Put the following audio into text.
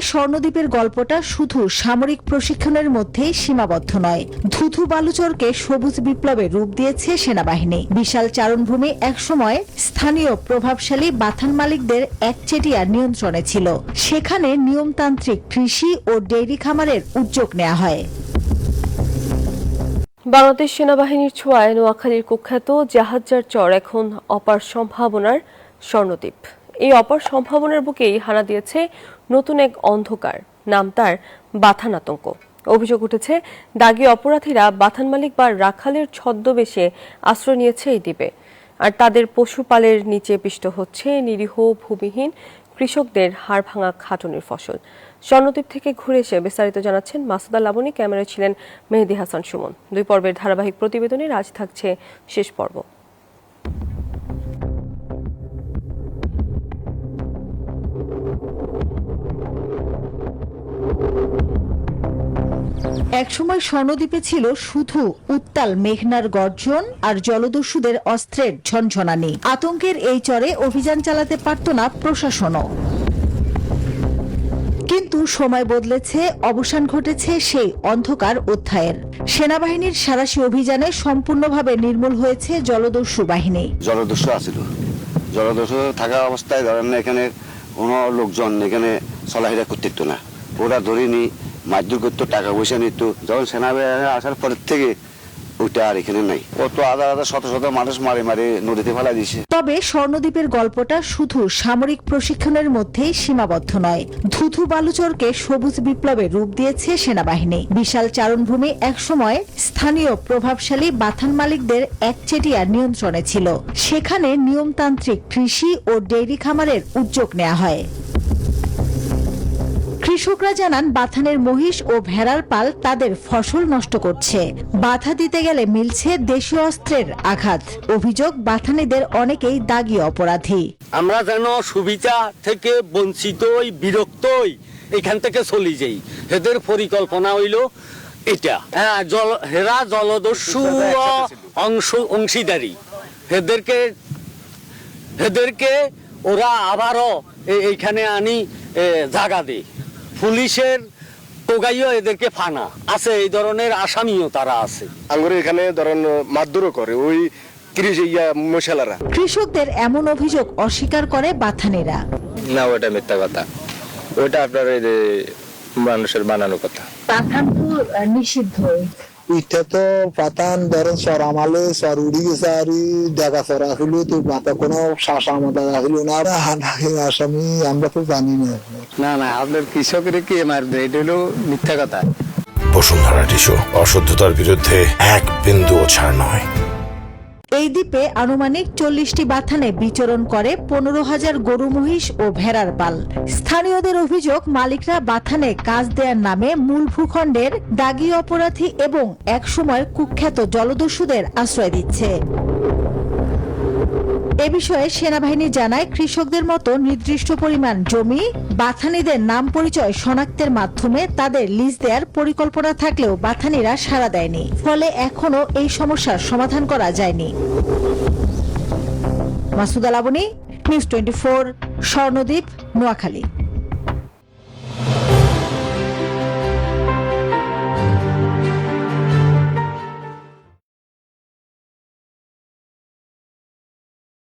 স্বর্ণদ্বীপের গল্পটা শুধু সামরিক প্রশিক্ষণের মধ্যেই সীমাবদ্ধ নয়। ধুধু বালুচরকে সবুজ বিপ্লবের রূপ দিয়েছে সেনাবাহিনী। বিশাল চারণভূমি একসময় স্থানীয় প্রভাবশালী বাথান মালিকদের একচেটিয়া নিয়ন্ত্রণে ছিল। সেখানে নিয়মতান্ত্রিক কৃষি ও ডেইরি খামারের উদ্যোগ নেওয়া হয়। বাংলাদেশ সেনাবাহিনীর ছোঁয়ায় নোয়াখালীর কুখ্যাত জাহাজজার চর এখন অপার সম্ভাবনার স্বর্ণদ্বীপ। এই অপার সম্ভাবনার বুকেই হানা দিয়েছে নতুন এক অন্ধকার, নাম তার বাথান আতঙ্ক। অভিযোগ উঠেছে দাগী অপরাধীরা বাথান মালিক বা রাখালের ছদ্মবেশে আশ্রয় নিয়েছে এই দ্বীপে, আর তাদের পশুপালের নিচে পিষ্ট হচ্ছে নিরীহ ভূমিহীন কৃষকদের হাড় ভাঙা খাটুনির ফসল। স্বর্ণদ্বীপ থেকে ঘুরে এসে বিস্তারিত জানাচ্ছেন মাসুদা লাবণী। ক্যামেরায় ছিলেন মেহেদী হাসান সুমন। 2 পর্বের ধারাবাহিক প্রতিবেদনের আজ থাকছে শেষ পর্ব। একসময় স্বর্ণদ্বীপে ছিল শুধু উত্তাল মেঘনার গর্জন আর জলদস্যুদের অস্ত্রের ঝনঝনানি। আতঙ্কের এই চরে অভিযান চালাতে পারত না প্রশাসনও। কিন্তু সময় বদলেছে, অবসান ঘটেছে সেই অন্ধকার অধ্যায়ের। সেনাবাহিনীর সাঁড়াশি অভিযানে সম্পূর্ণভাবে নির্মূল হয়েছে জলদস্যু বাহিনী। জলদস্যু আছিল, জলদস্যু থাকা অবস্থায় ধরেন এখানে কোনো লোকজন এখানে চলাফেরা করতে না, ওরা ধরিনি মারধর করতো, টাকা পয়সা নিত। যখন সেনাবাহিনী আসার পর থেকে ওইটা আর এখানে নাই। কত হাজার হাজার শত শত মানুষ মারে মারে নদীতে ফেলা দিয়েছে। তবে স্বর্ণদ্বীপের গল্পটা শুধু সামরিক প্রশিক্ষণের মধ্যেই সীমাবদ্ধ নয়। ধুধু বালুচরকে সবুজ বিপ্লবের রূপ দিয়েছে সেনাবাহিনী। বিশাল চারণভূমি একসময় স্থানীয় প্রভাবশালী বাথান মালিকদের একচেটিয়া নিয়ন্ত্রণে ছিল। সেখানে নিয়মতান্ত্রিক কৃষি ও ডেইরি খামারের উদ্যোগ নেওয়া হয়। কৃষকরা জানান বাথানের মহিষ ও ভেড়ার পাল তাদের ফসল নষ্ট করছে। বাধা দিতে গেলে মিলছে দেশীয় অস্ত্রের আঘাত। অভিযোগ বাথানীদের অনেকেই দাগী অপরাধী। আমরা যেন সুবিধা থেকে বঞ্চিতই বিরক্তই এখান থেকে চলে যাই। এদের পরিকল্পনা হইল এটা। হেরা জলদস্যু অংশীদারি। এদেরকে ওরা আবারও এইখানে আনি জাগা দেয়। পুলিশের টোগাইও এদেরকে ফানা আছে, এই ধরনের আসামিও তারা আছে। আঙ্গুরে এখানে ধরেন মারধরও করে ওই মশালারা। কৃষকদের এমন অভিযোগ অস্বীকার করে বাথানীরা। না, ওটা মিথ্যা কথা, ওটা আপনার মানুষের বানানো কথা। বাথান তো নিষিদ্ধ। এটা তো পাতান ধরেন সরামালে সর উড়ি গেছে আর দেখা সরা ছিল তো মাথা কোনো শাসা মাথা রাখলো না। আসামি আমরা তো জানি না। না আপনার কৃষকের কে মারবে, এটা হলো মিথ্যা কথা। বসুন্ধরা টিস্যু, অশুদ্ধতার বিরুদ্ধে এক বিন্দুও ছাড় নয়। এই দ্বীপে আনুমানিক 40টি বাথানে বিচরণ করে 15,000 গরু মহিষ ও ভেড়ার পাল। স্থানীয়দের অভিযোগ মালিকরা বাথানে কাজ দেওয়ার নামে মূল ভূখণ্ডের দাগী অপরাধী এবং একসময় কুখ্যাত জলদস্যুদের আশ্রয় দিচ্ছে। এ বিষয়ে সেনাবাহিনী জানায়, কৃষকদের মতো নির্দিষ্ট পরিমাণ জমি বাথানীদের নাম পরিচয় শনাক্তের মাধ্যমে তাদের লিজ দেওয়ার পরিকল্পনা থাকলেও বাথানীরা সাড়া দেয়নি। ফলে এখনো এই সমস্যার সমাধান করা যায়নি। মাসুদা লাবণী, নিউজ 24, স্বর্ণদ্বীপ, নোয়াখালী।